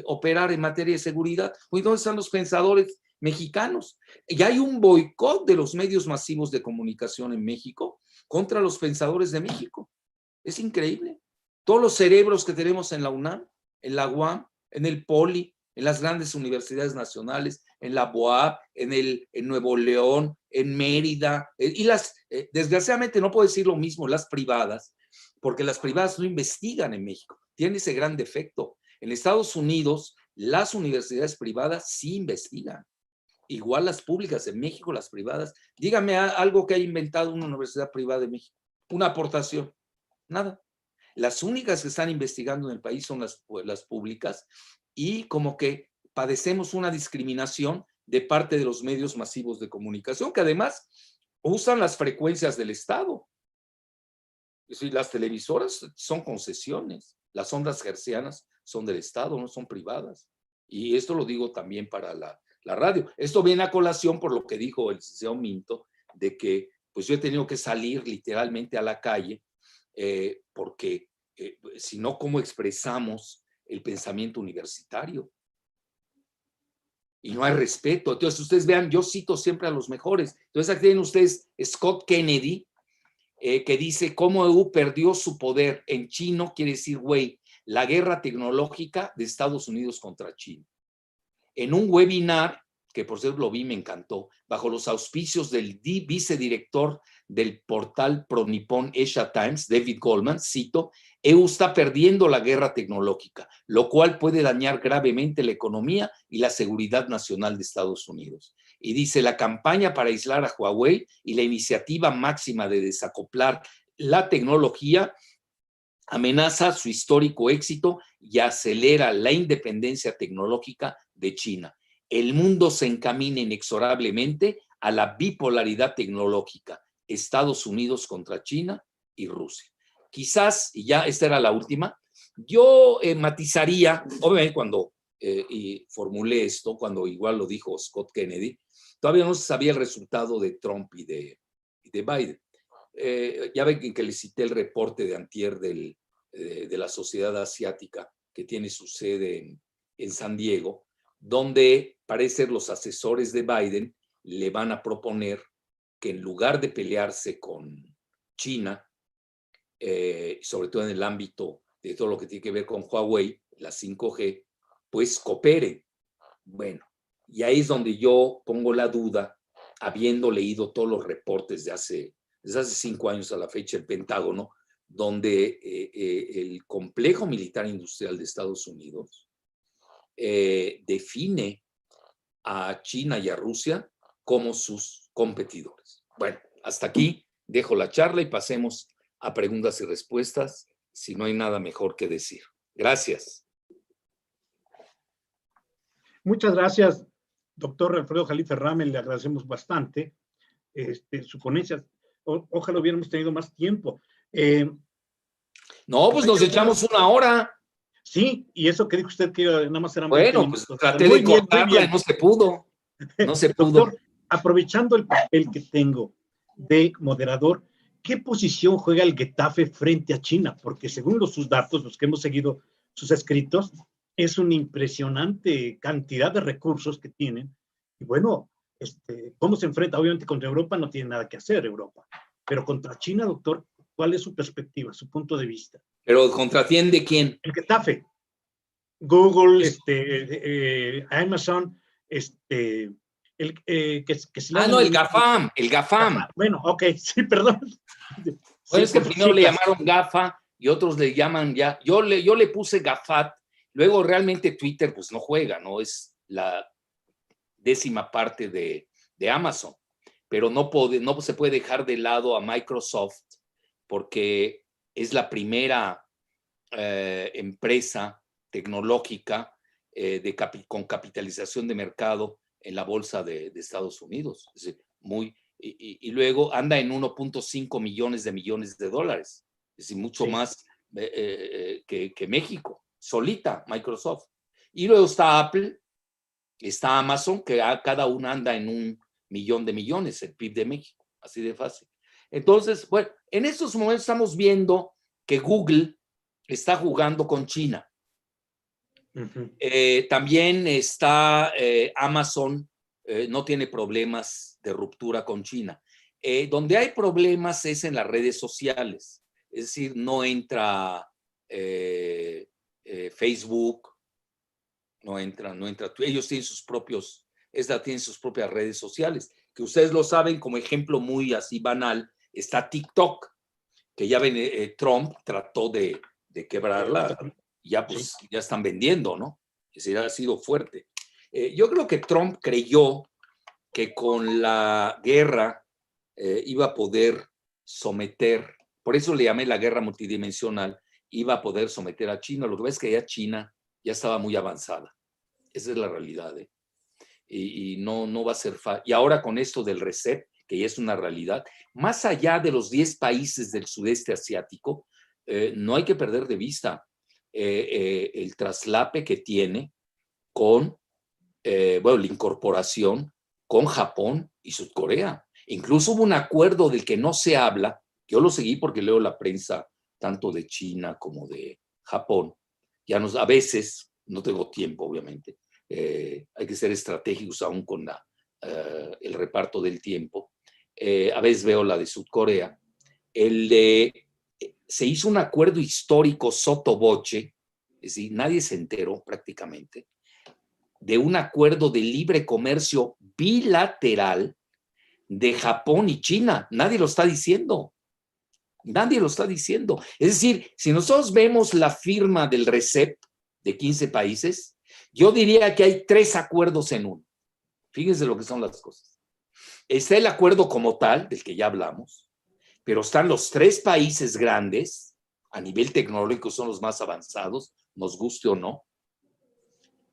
operar en materia de seguridad. Pues, ¿dónde están los pensadores mexicanos? Y hay un boicot de los medios masivos de comunicación en México contra los pensadores de México. Es increíble. Todos los cerebros que tenemos en la UNAM, en la UAM, en el POLI, en las grandes universidades nacionales, en la BOAP, en Nuevo León, en Mérida, y desgraciadamente no puedo decir lo mismo las privadas, porque las privadas no investigan en México. Tiene ese gran defecto. En Estados Unidos, las universidades privadas sí investigan. Igual las públicas, en México las privadas. Dígame algo que haya inventado una universidad privada de México. Una aportación. Nada. Las únicas que están investigando en el país son las públicas y como que padecemos una discriminación de parte de los medios masivos de comunicación que además usan las frecuencias del Estado. Es decir, las televisoras son concesiones, las ondas hertzianas son del Estado, no son privadas. Y esto lo digo también para la radio. Esto viene a colación por lo que dijo el licenciado Minto, de que pues yo he tenido que salir literalmente a la calle porque si no, ¿cómo expresamos el pensamiento universitario? Y no hay respeto. Entonces, ustedes vean, yo cito siempre a los mejores. Entonces, aquí tienen ustedes Scott Kennedy, que dice cómo EU perdió su poder en chino, quiere decir, güey, la guerra tecnológica de Estados Unidos contra China. En un webinar, que por cierto lo vi, me encantó, bajo los auspicios del vicedirector del portal ProNippon Asia Times, David Goldman, cito, EU está perdiendo la guerra tecnológica, lo cual puede dañar gravemente la economía y la seguridad nacional de Estados Unidos. Y dice, la campaña para aislar a Huawei y la iniciativa máxima de desacoplar la tecnología amenaza su histórico éxito y acelera la independencia tecnológica de China. El mundo se encamina inexorablemente a la bipolaridad tecnológica, Estados Unidos contra China y Rusia. Quizás, y ya esta era la última, yo matizaría, obviamente cuando y formulé esto, cuando igual lo dijo Scott Kennedy, todavía no se sabía el resultado de Trump y de Biden. Ya ven que le cité el reporte de antier de la Sociedad Asiática que tiene su sede en San Diego, donde parece ser los asesores de Biden le van a proponer que en lugar de pelearse con China, sobre todo en el ámbito de todo lo que tiene que ver con Huawei, la 5G, pues cooperen. Bueno, y ahí es donde yo pongo la duda, habiendo leído todos los reportes desde hace 5 años a la fecha, el Pentágono, donde el complejo militar industrial de Estados Unidos define a China y a Rusia como sus competidores. Bueno, hasta aquí dejo la charla y pasemos a preguntas y respuestas, si no hay nada mejor que decir. Gracias. Muchas gracias, doctor Alfredo Jalife Ramel, le agradecemos bastante su ponencia. Ojalá hubiéramos tenido más tiempo. No, pues nos echamos 1 hora. Sí, y eso que dijo usted que nada más eran 20 minutos. Pues traté de cortarla y no se pudo. No se pudo. Doctor, aprovechando el papel que tengo de moderador, ¿qué posición juega el Getafe frente a China? Porque según sus datos, los que hemos seguido sus escritos, es una impresionante cantidad de recursos que tienen. Y bueno, ¿cómo se enfrenta? Obviamente contra Europa no tiene nada que hacer Europa, pero contra China, doctor, ¿cuál es su perspectiva, su punto de vista? ¿Pero contra quién de quién? El Getafe. Google, Amazon, que se llama... no, el GAFAM, el GAFAM. Bueno, ok, sí, perdón. Bueno, sí, es que primero le llamaron GAFA y otros le llaman ya, yo le puse GAFAT, luego realmente Twitter pues no juega, no es la 10ª parte de Amazon, pero no se puede dejar de lado a Microsoft porque es la primera empresa tecnológica con capitalización de mercado en la bolsa de Estados Unidos. Es decir, y luego anda en 1.5 millones de dólares, es decir, mucho más que México, solita Microsoft. Y luego está Apple, Está Amazon, que cada una anda en 1.000.000 de millones, el PIB de México, así de fácil. Entonces, bueno, en estos momentos estamos viendo que Google está jugando con China. También está Amazon, no tiene problemas de ruptura con China. Donde hay problemas es en las redes sociales, es decir, no entra Facebook, no entra, ellos tienen sus propios, tienen sus propias redes sociales, que ustedes lo saben, como ejemplo muy así banal, está TikTok, que ya ven, Trump trató de quebrarla, ya pues ya están vendiendo, ¿no? Es decir, ha sido fuerte. Yo creo que Trump creyó que con la guerra iba a poder someter, por eso le llamé la guerra multidimensional, iba a poder someter a China. Lo que ves es que ya China ya estaba muy avanzada. Esa es la realidad. Y no va a ser fácil. Y ahora con esto del RCEP, que ya es una realidad, más allá de los 10 países del sudeste asiático, no hay que perder de vista el traslape que tiene con, bueno, la incorporación con Japón y Sudcorea. Incluso hubo un acuerdo del que no se habla, yo lo seguí porque leo la prensa tanto de China como de Japón. A veces, no tengo tiempo obviamente, hay que ser estratégicos aún con el reparto del tiempo. A veces veo la de Sudcorea. Se hizo un acuerdo histórico sotto voce, es decir, nadie se enteró prácticamente, de un acuerdo de libre comercio bilateral de Japón y China. Nadie lo está diciendo. Nadie lo está diciendo. Es decir, si nosotros vemos la firma del RCEP de 15 países, yo diría que hay 3 acuerdos en uno. Fíjense lo que son las cosas. Está el acuerdo como tal, del que ya hablamos, pero están los 3 países grandes, a nivel tecnológico son los más avanzados, nos guste o no,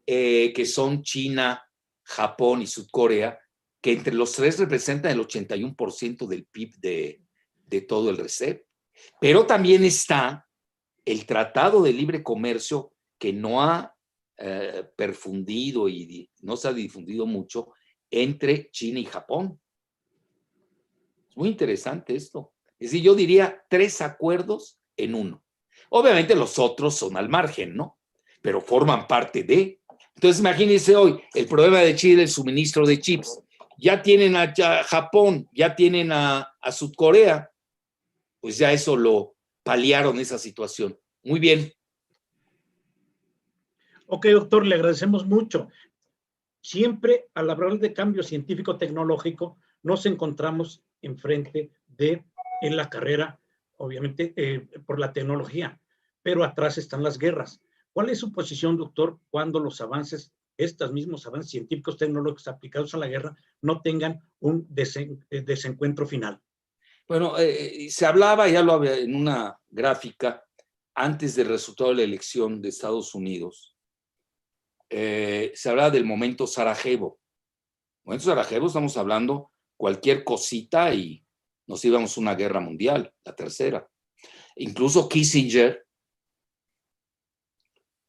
que son China, Japón y Sudcorea, que entre los 3 representan el 81% del PIB de todo el RCEP. Pero también está el Tratado de Libre Comercio, que no ha perfundido y no se ha difundido mucho, entre China y Japón. Es muy interesante esto. Es decir, yo diría 3 acuerdos en uno. Obviamente los otros son al margen, ¿no? Pero forman parte de. Entonces, imagínense hoy el problema de Chile, el suministro de chips. Ya tienen a Japón, ya tienen a Sudcorea, pues ya eso lo paliaron, esa situación. Muy bien. Ok, doctor, le agradecemos mucho. Siempre al hablar de cambio científico-tecnológico nos encontramos enfrente de, en la carrera, obviamente, por la tecnología, pero atrás están las guerras. ¿Cuál es su posición, doctor, cuando los avances, estos mismos avances científicos tecnológicos aplicados a la guerra, no tengan un desencuentro final? Bueno, se hablaba, ya lo había en una gráfica, antes del resultado de la elección de Estados Unidos, se hablaba del momento Sarajevo. Momento Sarajevo, estamos hablando cualquier cosita y nos íbamos a una guerra mundial, la tercera. Incluso Kissinger,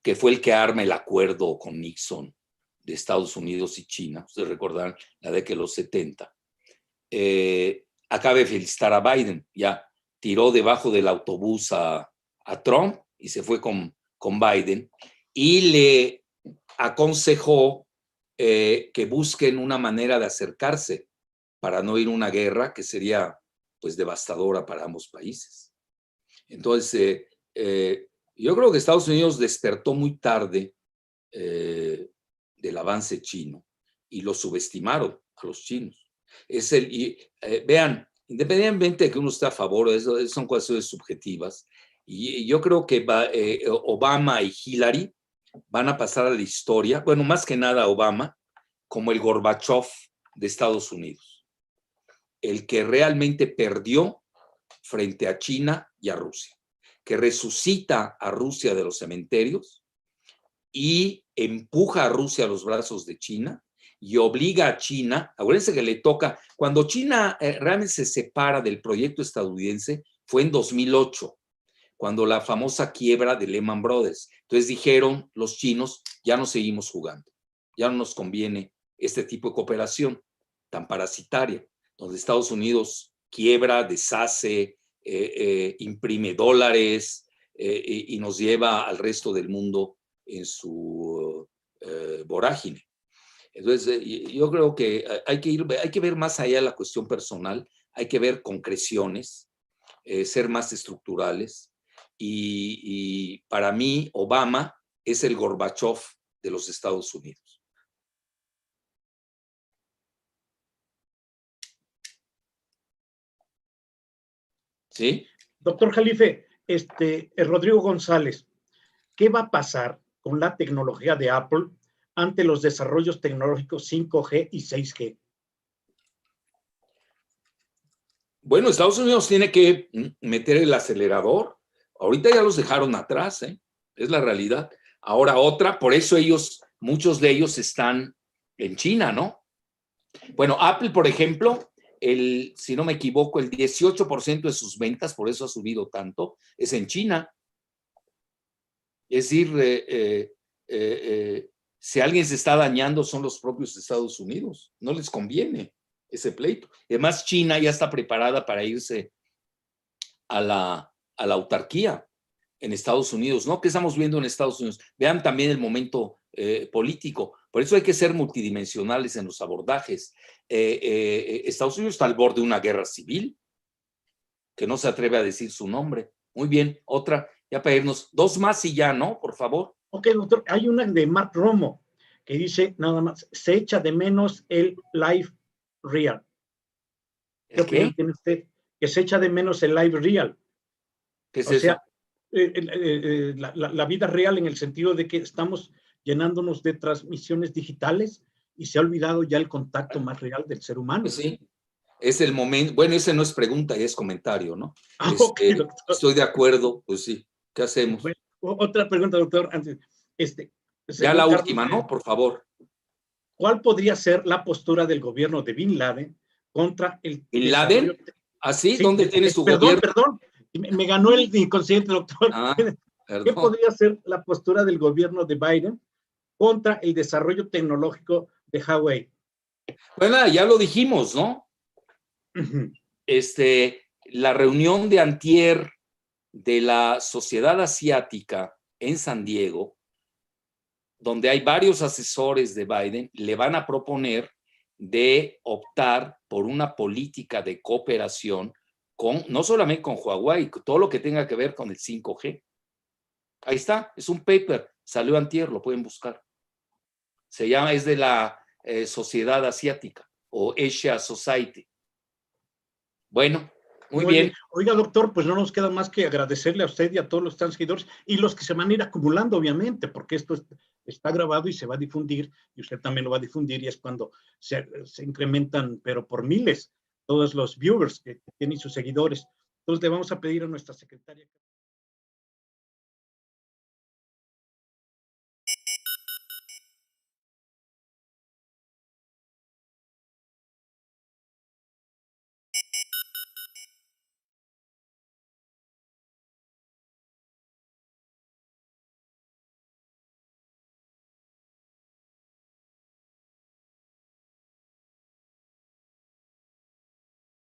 que fue el que arma el acuerdo con Nixon de Estados Unidos y China, ustedes recordarán la década de los 70, acaba de felicitar a Biden, ya tiró debajo del autobús a Trump y se fue con Biden y le aconsejó que busquen una manera de acercarse para no ir a una guerra que sería pues devastadora para ambos países. Entonces, yo creo que Estados Unidos despertó muy tarde del avance chino y lo subestimaron a los chinos. Vean, independientemente de que uno esté a favor, eso son cuestiones subjetivas, y yo creo que Obama y Hillary van a pasar a la historia, bueno, más que nada Obama, como el Gorbachev de Estados Unidos, el que realmente perdió frente a China y a Rusia, que resucita a Rusia de los cementerios y empuja a Rusia a los brazos de China y obliga a China, acuérdense que le toca, cuando China realmente se separa del proyecto estadounidense, fue en 2008, cuando la famosa quiebra de Lehman Brothers. Entonces dijeron los chinos, ya no seguimos jugando, Ya no nos conviene este tipo de cooperación tan parasitaria, donde Estados Unidos quiebra, deshace, imprime dólares y nos lleva al resto del mundo en su vorágine. Entonces, yo creo que hay que ver más allá de la cuestión personal, hay que ver concreciones, ser más estructurales. Y para mí, Obama es el Gorbachov de los Estados Unidos. ¿Sí? Doctor Jalife, Rodrigo González, ¿qué va a pasar con la tecnología de Apple ante los desarrollos tecnológicos 5G y 6G? Bueno, Estados Unidos tiene que meter el acelerador. Ahorita ya los dejaron atrás, ¿eh? Es la realidad. Ahora otra, por eso muchos de ellos están en China, ¿no? Bueno, Apple, por ejemplo, si no me equivoco, el 18% de sus ventas, por eso ha subido tanto, es en China. Es decir, si alguien se está dañando son los propios Estados Unidos. No les conviene ese pleito. Además, China ya está preparada para irse a la autarquía en Estados Unidos, ¿no? ¿Qué estamos viendo en Estados Unidos? Vean también el momento político. Por eso hay que ser multidimensionales en los abordajes. Estados Unidos está al borde de una guerra civil, que no se atreve a decir su nombre. Muy bien, otra, ya para irnos. Dos más y ya, ¿no? Por favor. Ok, doctor, hay una de Mark Romo que dice nada más, se echa de menos el live real. ¿Qué opinión tiene usted? Que se echa de menos el live real. ¿Qué es eso? Sea, la vida real en el sentido de que estamos llenándonos de transmisiones digitales y se ha olvidado ya el contacto más real del ser humano. Pues sí, es el momento. Bueno, ese no es pregunta, es comentario, ¿no? Okay, estoy de acuerdo, pues sí. ¿Qué hacemos? Bueno, otra pregunta, doctor. Antes, ya la última, ¿no? Por favor. ¿Cuál podría ser la postura del gobierno de Bin Laden contra el ¿Bin Laden? ¿Así? Sí, ¿dónde tiene su gobierno? Perdón, me ganó el inconsciente, doctor. ¿Qué podría ser la postura del gobierno de Biden contra el desarrollo tecnológico de Huawei? Bueno, ya lo dijimos, ¿no? La reunión de antier de la Sociedad Asiática en San Diego, donde hay varios asesores de Biden, le van a proponer de optar por una política de cooperación no solamente con Huawei, todo lo que tenga que ver con el 5G. Ahí está, es un paper, salió antier, lo pueden buscar. Es de la Sociedad Asiática o Asia Society. Bueno, muy bien. Oiga, doctor, pues no nos queda más que agradecerle a usted y a todos los seguidores y los que se van a ir acumulando, obviamente, porque esto está grabado y se va a difundir, y usted también lo va a difundir, y es cuando se incrementan, pero por miles, todos los viewers que tienen sus seguidores. Entonces le vamos a pedir a nuestra secretaria